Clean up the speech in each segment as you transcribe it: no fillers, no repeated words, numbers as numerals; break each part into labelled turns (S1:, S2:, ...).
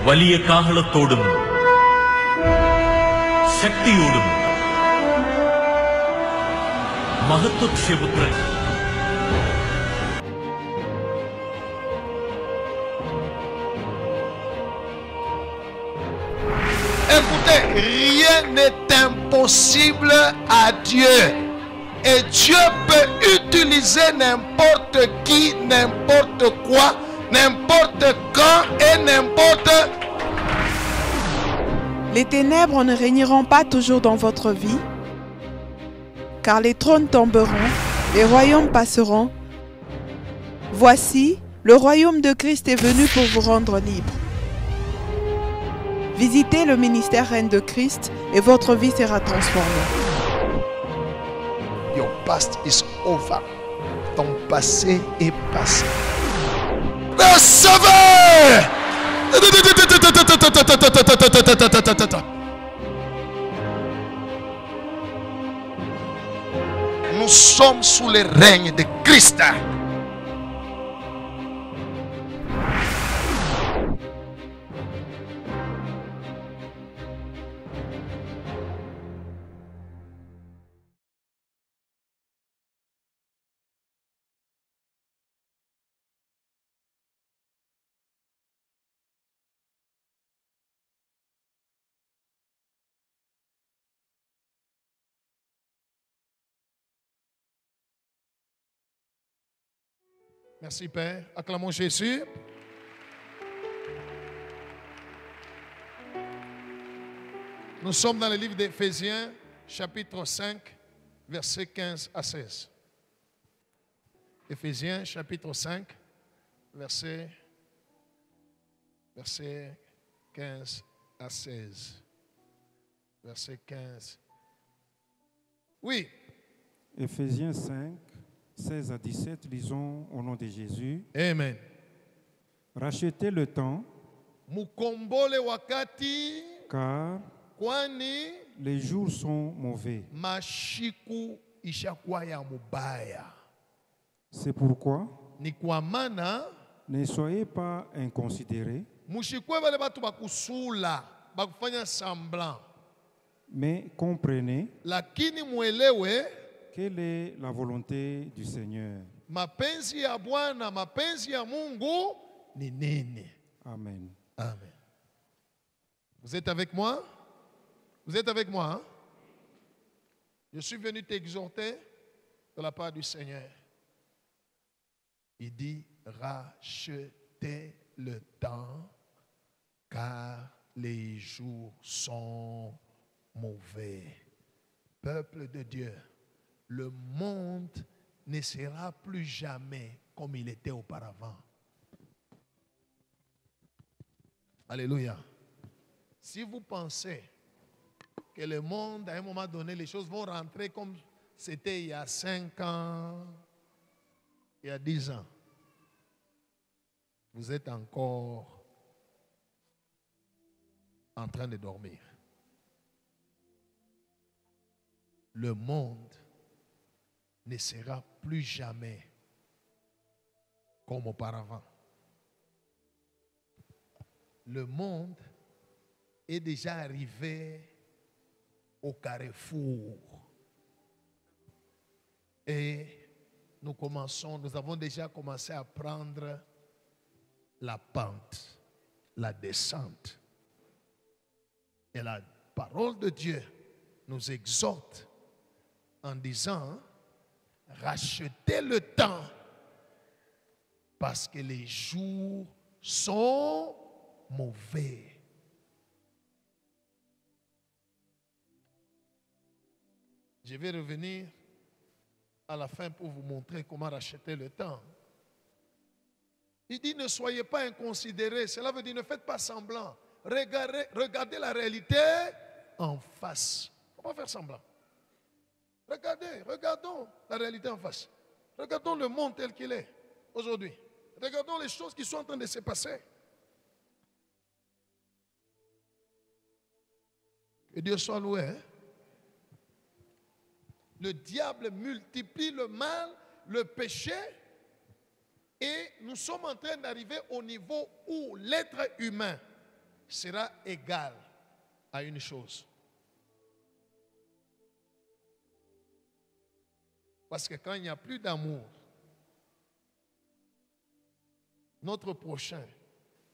S1: വലിയ കാഹളത്തോടും ശക്തിയോടും മഹത്വക്ഷേപുത്രൻ
S2: Écoutez, rien n'est impossible à Dieu. Et Dieu peut utiliser n'importe qui, n'importe quoi, n'importe quand et n'importe.
S3: Les ténèbres ne régneront pas toujours dans votre vie, car les trônes tomberont, les royaumes passeront. Voici, le royaume de Christ est venu pour vous rendre libre. Visitez le ministère Reine de Christ et votre vie sera transformée.
S2: Your past is over. Ton passé est passé. Recevez! Nous sommes sous le règne de Christ. Merci Père. Acclamons Jésus. Nous sommes dans le livre d'Éphésiens, chapitre 5, versets 15 à 16. Éphésiens, chapitre 5, verset 15 à 16. Verset 15. Oui.
S4: Éphésiens 5, 16 à 17, lisons au nom de Jésus.
S2: Amen.
S4: Rachetez le temps,
S2: Mukombole wakati
S4: car
S2: kwani
S4: les jours sont mauvais.
S2: mashiku ishakuwa ya mubaya.
S4: C'est pourquoi
S2: Ni kwa maana
S4: ne soyez pas inconsidérés,
S2: mushikwe bale batu bakusula bakufanya semblant,
S4: mais comprenez
S2: lakini muelewe
S4: quelle est la volonté du Seigneur.
S2: mapenzi ya Bwana, mapenzi ya Mungu ni nini.
S4: Amen.
S2: Amen. Vous êtes avec moi? Vous êtes avec moi? Hein? Je suis venu t'exhorter de la part du Seigneur. Il dit, rachetez le temps, car les jours sont mauvais. Peuple de Dieu, le monde ne sera plus jamais comme il était auparavant. Alléluia. Si vous pensez que le monde, à un moment donné, les choses vont rentrer comme c'était il y a 5 ans, il y a 10 ans, vous êtes encore en train de dormir. Le monde ne sera plus jamais comme auparavant. Le monde est déjà arrivé au carrefour. Et nous avons déjà commencé à prendre la pente, la descente. Et la parole de Dieu nous exhorte en disant, rachetez le temps parce que les jours sont mauvais. Je vais revenir à la fin pour vous montrer comment racheter le temps. Il dit, ne soyez pas inconsidérés. Cela veut dire, ne faites pas semblant. Regardez la réalité en face. Il ne faut pas faire semblant. Regardons la réalité en face. Regardons le monde tel qu'il est aujourd'hui. Regardons les choses qui sont en train de se passer. Que Dieu soit loué. Hein? Le diable multiplie le mal, le péché, et nous sommes en train d'arriver au niveau où l'être humain sera égal à une chose. Parce que quand il n'y a plus d'amour, notre prochain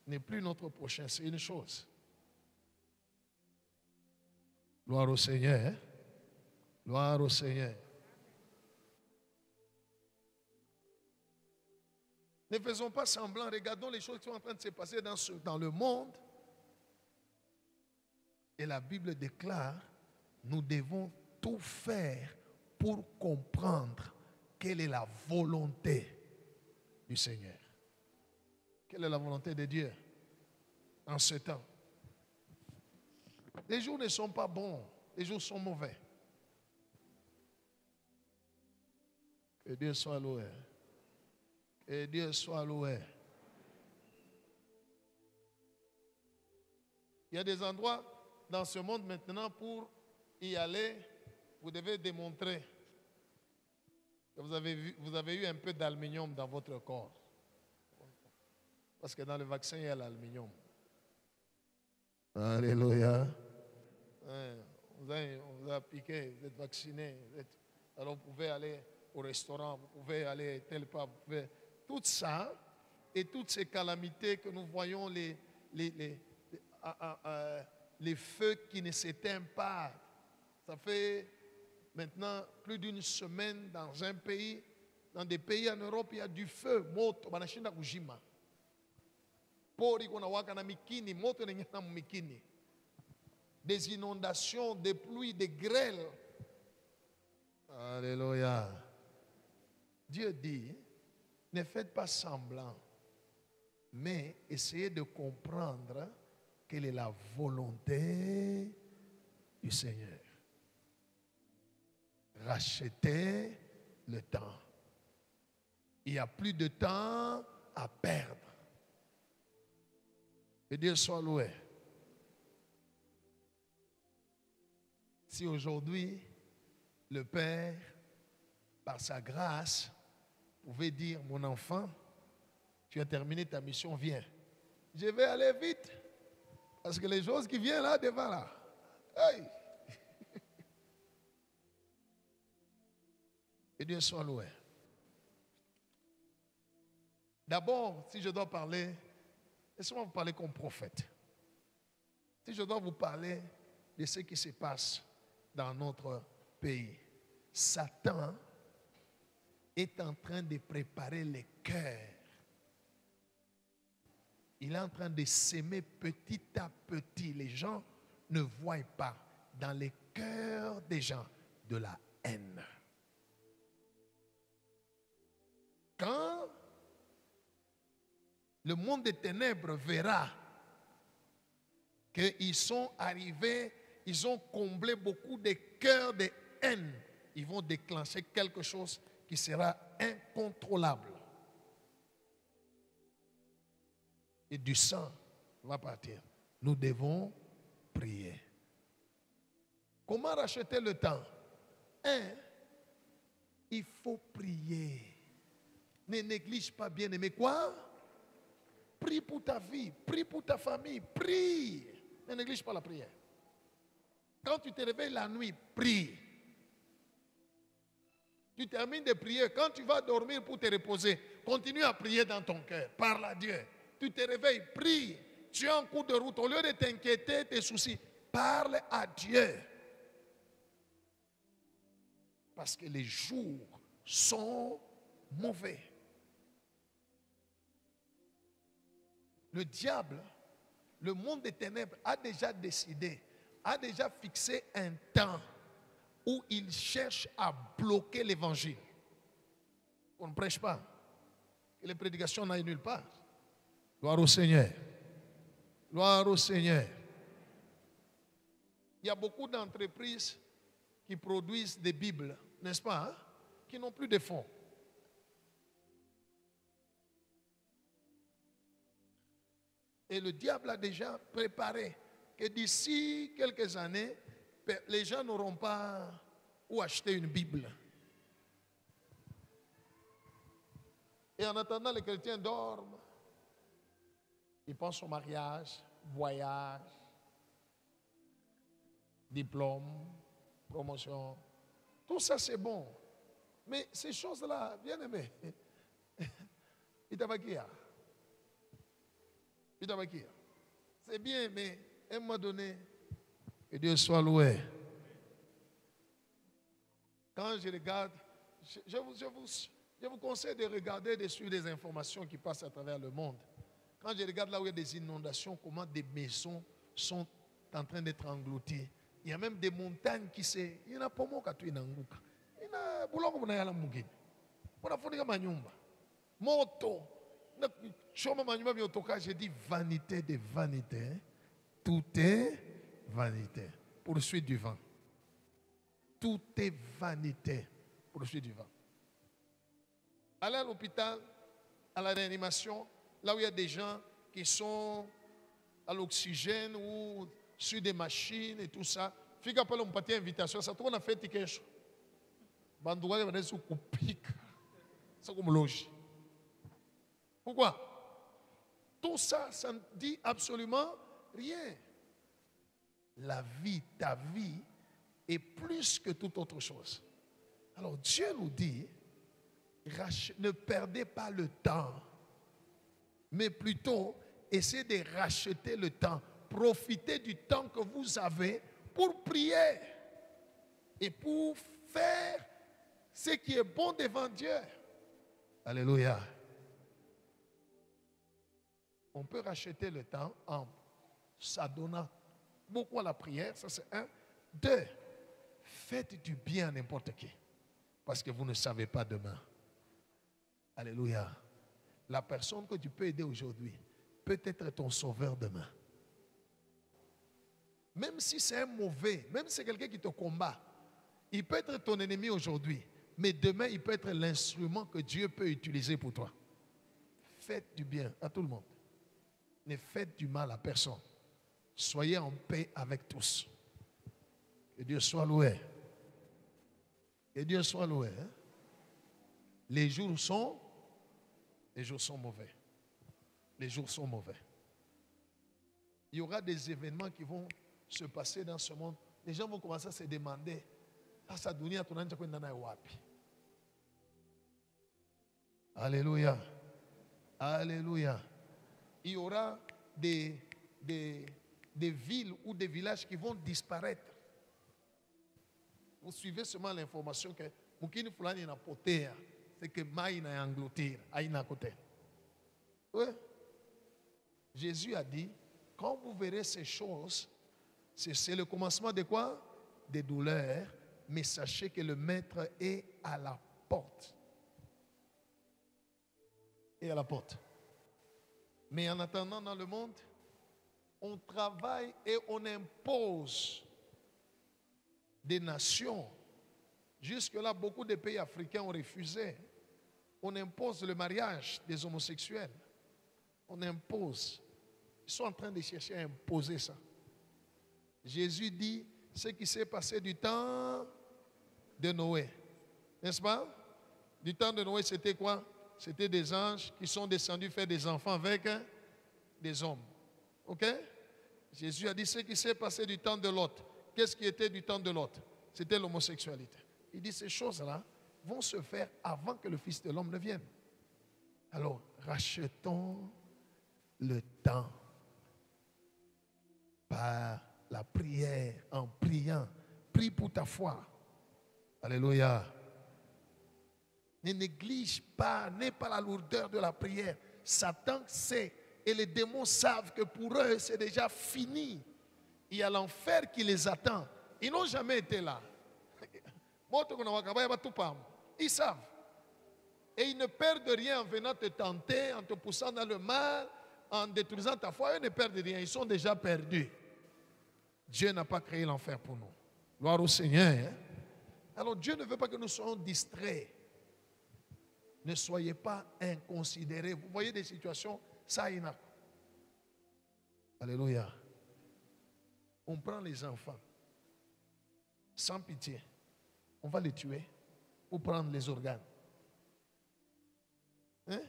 S2: n'est plus notre prochain, c'est une chose. Gloire au Seigneur. Hein? Gloire au Seigneur. Ne faisons pas semblant, regardons les choses qui sont en train de se passer dans le monde. Et la Bible déclare, nous devons tout faire pour comprendre quelle est la volonté du Seigneur. Quelle est la volonté de Dieu en ce temps? Les jours ne sont pas bons, les jours sont mauvais. Que Dieu soit loué. Que Dieu soit loué. Il y a des endroits dans ce monde maintenant pour y aller, vous devez démontrer que vous avez eu un peu d'aluminium dans votre corps. Parce que dans le vaccin, il y a l'aluminium. Alléluia. On vous a piqué, vous êtes vacciné. Alors vous pouvez aller au restaurant, vous pouvez aller tel part, vous pouvez... Tout ça et toutes ces calamités que nous voyons, les feux qui ne s'éteignent pas. Ça fait maintenant plus d'une semaine dans un pays, dans des pays en Europe, il y a du feu. Moto, banashinda kujima. Pori kuna waka na mikini, moto na mikini. Des inondations, des pluies, des grêles. Alléluia. Dieu dit, ne faites pas semblant, mais essayez de comprendre quelle est la volonté du Seigneur. Rachetez le temps. Il n'y a plus de temps à perdre. Que Dieu soit loué. Si aujourd'hui, le Père, par sa grâce, pouvait dire, mon enfant, tu as terminé ta mission, viens. Je vais aller vite. Parce que les choses qui viennent là, devant là. Hey. Que Dieu soit loué. D'abord, si je dois parler, laissez-moi vous parler comme prophète. Si je dois vous parler de ce qui se passe dans notre pays, Satan est en train de préparer les cœurs. Il est en train de s'aimer petit à petit. Les gens ne voient pas dans les cœurs des gens de la haine. Quand le monde des ténèbres verra qu'ils sont arrivés, ils ont comblé beaucoup de cœurs de haine, ils vont déclencher quelque chose qui sera incontrôlable. Et du sang va partir. Nous devons prier. Comment racheter le temps? Il faut prier. Ne néglige pas, bien-aimé. Quoi? Prie pour ta vie, prie pour ta famille, prie. Ne néglige pas la prière. Quand tu te réveilles la nuit, prie. Tu termines de prier. Quand tu vas dormir pour te reposer, continue à prier dans ton cœur. Parle à Dieu. Tu te réveilles, prie. Tu es en cours de route. Au lieu de t'inquiéter, tes soucis, parle à Dieu. Parce que les jours sont mauvais. Le diable, le monde des ténèbres a déjà décidé, a déjà fixé un temps où il cherche à bloquer l'évangile. On ne prêche pas. Que les prédications n'aillent nulle part. Gloire au Seigneur. Gloire au Seigneur. Il y a beaucoup d'entreprises qui produisent des Bibles, n'est-ce pas, hein, qui n'ont plus de fonds. Et le diable a déjà préparé que d'ici quelques années, les gens n'auront pas où acheter une Bible. Et en attendant, les chrétiens dorment. Ils pensent au mariage, voyage, diplôme, promotion. Tout ça, c'est bon. Mais ces choses-là, bien aimé, c'est bien, mais à un moment donné, que Dieu soit loué. Quand je regarde, je vous conseille de regarder dessus des informations qui passent à travers le monde. Quand je regarde là où il y a des inondations, comment des maisons sont en train d'être englouties. Il y a même des montagnes qui se... Il y en a pas moins qui nanguka. Il y a bulongo buna yala mugini. Buna funika manyumba. Moto. Choma manyumba miotoka, j'ai dit vanité de vanité. Tout est vanité. Poursuite du vent. Tout est vanité. Poursuite du vent. Allez à l'hôpital, à la réanimation, là où il y a des gens qui sont à l'oxygène ou sur des machines et tout ça. Fica pela une petite invitation, ça tourne à faire quelque chose. Bandouga va être pique. C'est comme loge. Pourquoi? Tout ça, ça ne dit absolument rien. La vie, ta vie, est plus que toute autre chose. Alors Dieu nous dit, ne perdez pas le temps, mais plutôt essayez de racheter le temps. Profitez du temps que vous avez pour prier et pour faire ce qui est bon devant Dieu. Alléluia. On peut racheter le temps en s'adonnant beaucoup à la prière, ça c'est un. Deux, faites du bien à n'importe qui, parce que vous ne savez pas demain. Alléluia. La personne que tu peux aider aujourd'hui peut être ton sauveur demain. Même si c'est un mauvais, même si c'est quelqu'un qui te combat, il peut être ton ennemi aujourd'hui, mais demain il peut être l'instrument que Dieu peut utiliser pour toi. Faites du bien à tout le monde. Ne faites du mal à personne. Soyez en paix avec tous. Que Dieu soit loué. Que Dieu soit loué. Hein? Les jours sont mauvais. Les jours sont mauvais. Il y aura des événements qui vont se passer dans ce monde. Les gens vont commencer à se demander, alléluia. Alléluia. Il y aura des villes ou des villages qui vont disparaître. Vous suivez seulement l'information que Mukini Fulani na potea, c'est que Maï na engloutir, aïna côté. Oui. Jésus a dit, quand vous verrez ces choses, c'est le commencement de quoi? Des douleurs, mais sachez que le maître est à la porte. Et à la porte. Mais en attendant, dans le monde, on travaille et on impose des nations. Jusque-là, beaucoup de pays africains ont refusé. On impose le mariage des homosexuels. On impose. Ils sont en train de chercher à imposer ça. Jésus dit ce qui s'est passé du temps de Noé. N'est-ce pas? Du temps de Noé, c'était quoi? C'était des anges qui sont descendus faire des enfants avec des hommes. Ok? Jésus a dit ce qui s'est passé du temps de Lot. Qu'est-ce qui était du temps de Lot? C'était l'homosexualité. Il dit ces choses-là vont se faire avant que le Fils de l'homme ne vienne. Alors, rachetons le temps par la prière, en priant. Prie pour ta foi. Alléluia. Ne néglige pas, n'aie pas la lourdeur de la prière. Satan sait et les démons savent que pour eux, c'est déjà fini. Il y a l'enfer qui les attend. Ils n'ont jamais été là. Ils savent. Et ils ne perdent rien en venant te tenter, en te poussant dans le mal, en détruisant ta foi. Ils ne perdent rien. Ils sont déjà perdus. Dieu n'a pas créé l'enfer pour nous. Gloire au Seigneur. Hein? Alors Dieu ne veut pas que nous soyons distraits. Ne soyez pas inconsidérés. Vous voyez des situations, ça y en a. Alléluia. On prend les enfants sans pitié. On va les tuer pour prendre les organes. Hein?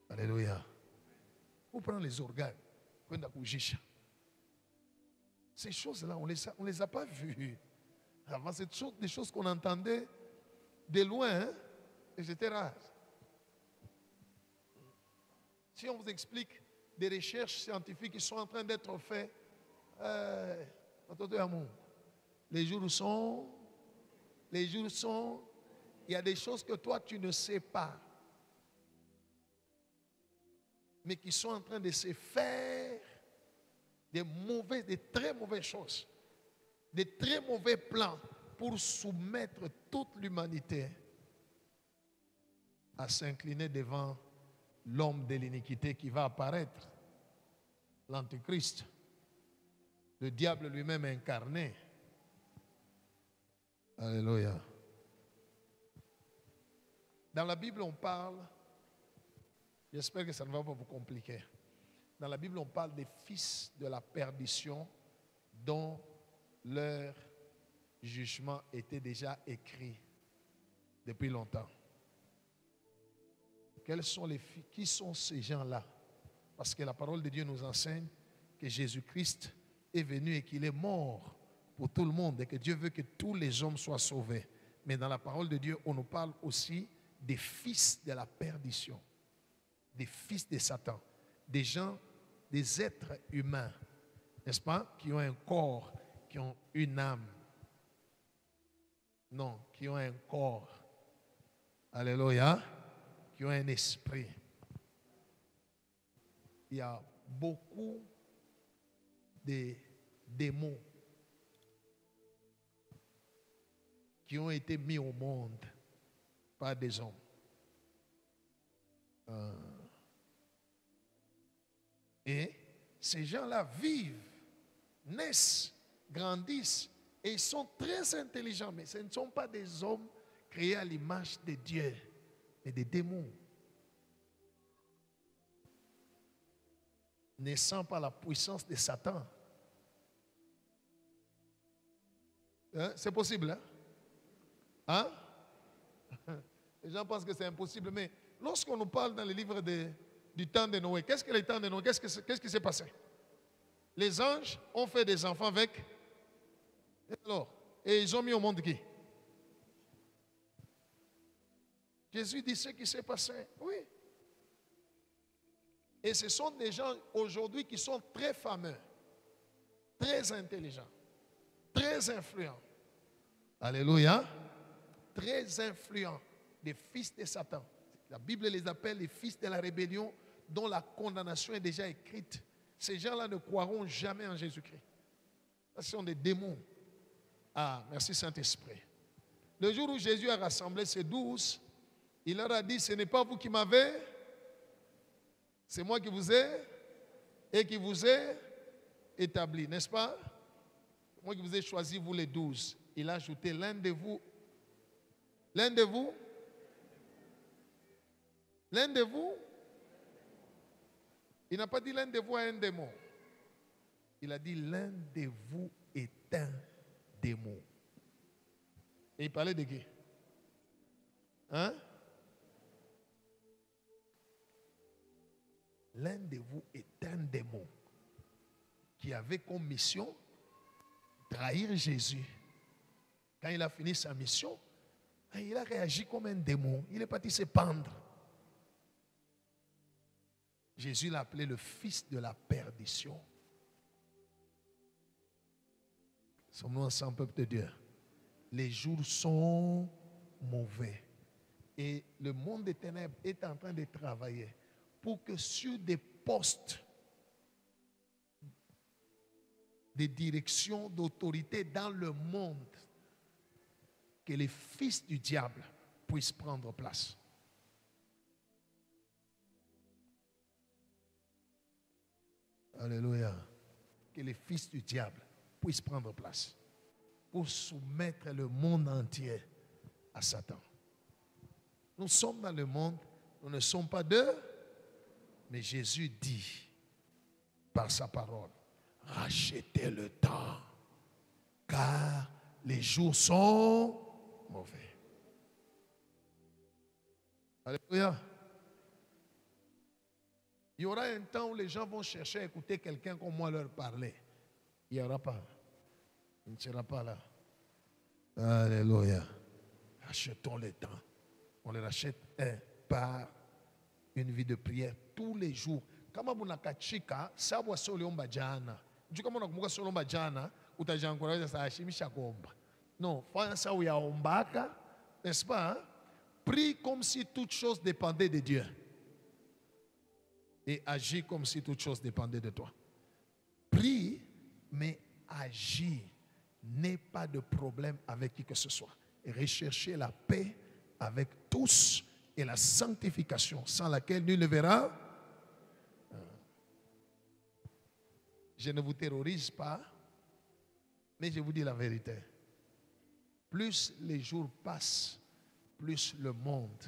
S2: Alléluia. pour prendre les organes. Ces choses-là, on ne les a pas vues. Avant, c'est des choses qu'on entendait de loin, hein, et c'était rare. Si on vous explique des recherches scientifiques qui sont en train d'être faites, les jours sont, il y a des choses que toi tu ne sais pas, mais qui sont en train de se faire, des très mauvaises choses, des très mauvais plans pour soumettre toute l'humanité à s'incliner devant l'homme de l'iniquité qui va apparaître, l'Antéchrist, le diable lui-même incarné. Alléluia. Dans la Bible, on parle, j'espère que ça ne va pas vous compliquer. Dans la Bible, on parle des fils de la perdition dont leur jugement était déjà écrit depuis longtemps. Qui sont ces gens-là? Parce que la parole de Dieu nous enseigne que Jésus-Christ est venu et qu'il est mort pour tout le monde et que Dieu veut que tous les hommes soient sauvés. Mais dans la parole de Dieu, on nous parle aussi des fils de la perdition, des fils de Satan, des gens, des êtres humains, n'est-ce pas, qui ont un corps, qui ont une âme. Non, qui ont un corps. Alléluia. Qui ont un esprit. Il y a beaucoup de démons qui ont été mis au monde par des hommes. Et ces gens-là vivent, naissent, grandissent et ils sont très intelligents, mais ce ne sont pas des hommes créés à l'image de Dieu, mais des démons. Naissant par la puissance de Satan. Hein? C'est possible, hein? Les gens pensent que c'est impossible, mais lorsqu'on nous parle dans le livre du temps de Noé, qu'est-ce que le temps de Noé? Qu'est-ce qui s'est passé? Les anges ont fait des enfants avec. Et ils ont mis au monde qui? Jésus dit ce qui s'est passé. Oui. Et ce sont des gens aujourd'hui qui sont très fameux, très intelligents, très influents. Alléluia. Très influents, des fils de Satan. La Bible les appelle les fils de la rébellion dont la condamnation est déjà écrite. Ces gens-là ne croiront jamais en Jésus-Christ. Ce sont des démons. Ah, merci Saint-Esprit. Le jour où Jésus a rassemblé ses 12, il leur a dit, ce n'est pas vous qui m'avez, c'est moi qui vous ai et qui vous ai établi, n'est-ce pas? Moi qui vous ai choisi, vous les 12. Il a ajouté l'un de vous. L'un de vous? L'un de vous? Il n'a pas dit l'un de vous a un démon. Il a dit l'un de vous est un démon. Et il parlait de qui? Hein? L'un de vous est un démon qui avait comme mission trahir Jésus. Quand il a fini sa mission, il a réagi comme un démon. Il est parti se pendre. Jésus l'a appelé le fils de la perdition. Sommes-nous ensemble, peuple de Dieu? Les jours sont mauvais. Et le monde des ténèbres est en train de travailler pour que sur des postes de direction, d'autorité dans le monde, que les fils du diable puissent prendre place. Alléluia. Que les fils du diable puissent prendre place pour soumettre le monde entier à Satan. Nous sommes dans le monde, nous ne sommes pas d'eux, mais Jésus dit par sa parole, rachetez le temps, car les jours sont mauvais. Alléluia. Il y aura un temps où les gens vont chercher à écouter quelqu'un comme moi leur parler. Il n'y aura pas. Il ne sera pas là. Alléluia. Achetons les temps. On les rachète par une vie de prière tous les jours. Kama munakachika sababu wasioliomba jana. Juu kama unakumbuka usioliomba jana, utajanguliza saa shimisha kuomba. Non, fanya ça uyaombaka, n'est-ce pas? Hein? Prie comme si toute chose dépendait de Dieu. Et agis comme si toute chose dépendait de toi. Prie, mais agis. N'aie pas de problème avec qui que ce soit. Et recherchez la paix avec tous et la sanctification, sans laquelle nul ne verra. Je ne vous terrorise pas, mais je vous dis la vérité. Plus les jours passent, plus le monde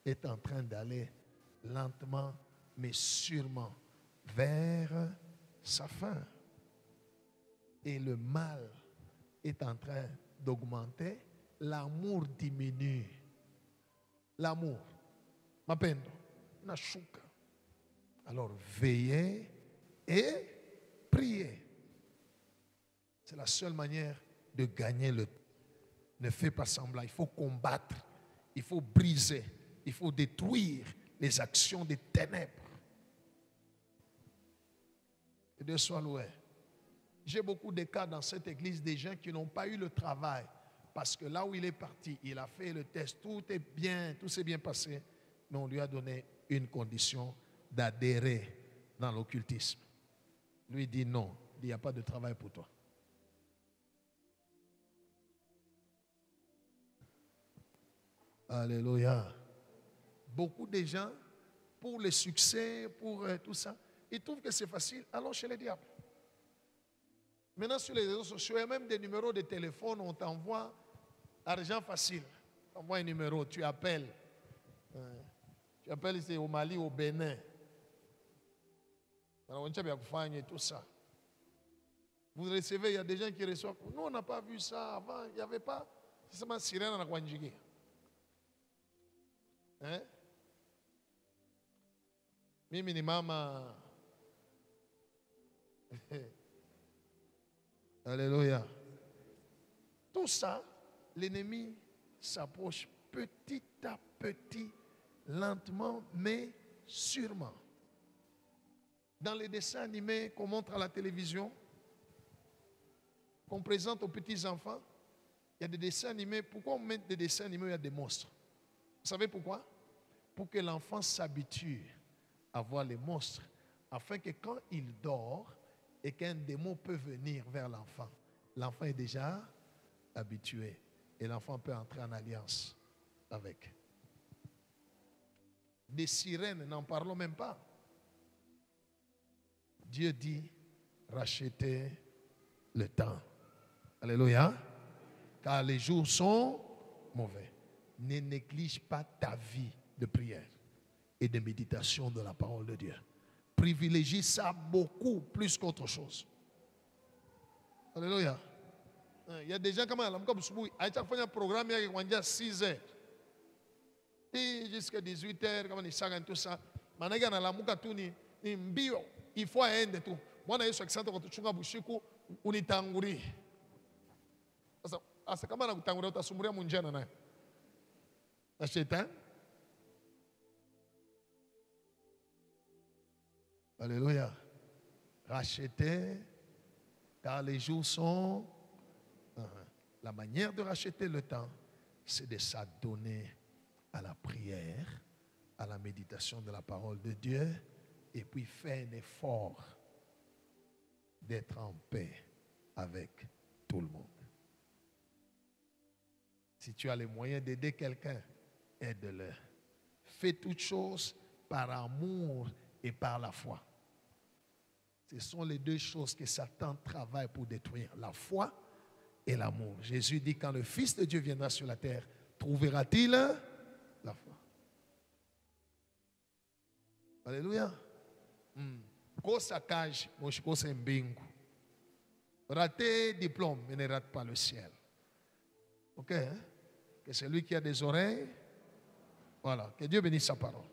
S2: est en train d'aller lentement, mais sûrement vers sa fin. Et le mal est en train d'augmenter, l'amour diminue. L'amour, mapendo, nashuka. Alors veillez et priez. C'est la seule manière de gagner le temps. Ne fais pas semblant, il faut combattre, il faut briser, il faut détruire les actions des ténèbres. Que Dieu soit loué. J'ai beaucoup de cas dans cette église des gens qui n'ont pas eu le travail parce que là où il est parti, il a fait le test, tout est bien, tout s'est bien passé, mais on lui a donné une condition d'adhérer dans l'occultisme. Lui dit non, il n'y a pas de travail pour toi. Alléluia. Beaucoup de gens, pour le succès, pour tout ça, ils trouvent que c'est facile, allons chez les diables. Maintenant, sur les réseaux sociaux, il y a même des numéros de téléphone, on t'envoie argent facile. Tu envoies un numéro, tu appelles. Tu appelles ici au Mali, au Bénin. Tout ça. Vous recevez, il y a des gens qui reçoivent. Nous, on n'a pas vu ça avant. Il n'y avait pas. C'est seulement sirène à Kwanjigi. Hein? Mimi mama. Alléluia. Tout ça, l'ennemi s'approche petit à petit, lentement, mais sûrement. Dans les dessins animés qu'on montre à la télévision, qu'on présente aux petits-enfants, il y a des dessins animés. Pourquoi on met des dessins animés où il y a des monstres? Vous savez pourquoi? Pour que l'enfant s'habitue à voir les monstres, afin que quand il dort et qu'un démon peut venir vers l'enfant, l'enfant est déjà habitué et l'enfant peut entrer en alliance avec. Des sirènes, n'en parlons même pas. Dieu dit, rachetez le temps. Alléluia. Car les jours sont mauvais. Ne néglige pas ta vie de prière et de méditation de la parole de Dieu. Privilégie ça beaucoup plus qu'autre chose. Alléluia. Il y a des gens comme un programme qui est à 6 heures. Et jusqu'à 18 heures, comme ils savent tout ça. Il faut un de tout. Moi, je suis accent quand tu as bushiku unitanguri. Asa kama na kutangura utasumburia munjana naye. Na shetani. Alléluia. Racheter, car les jours sont. La manière de racheter le temps, c'est de s'adonner à la prière, à la méditation de la parole de Dieu, et puis faire un effort d'être en paix avec tout le monde. Si tu as les moyens d'aider quelqu'un, aide-le. Fais toutes choses par amour et par la foi. Ce sont les deux choses que Satan travaille pour détruire, la foi et l'amour. Jésus dit, quand le Fils de Dieu viendra sur la terre, trouvera-t-il la foi? Alléluia. Kosa cage, kosa mbingu. Rater diplôme, mais ne rate pas le ciel. Ok? Hein? Que celui qui a des oreilles, voilà, que Dieu bénisse sa parole.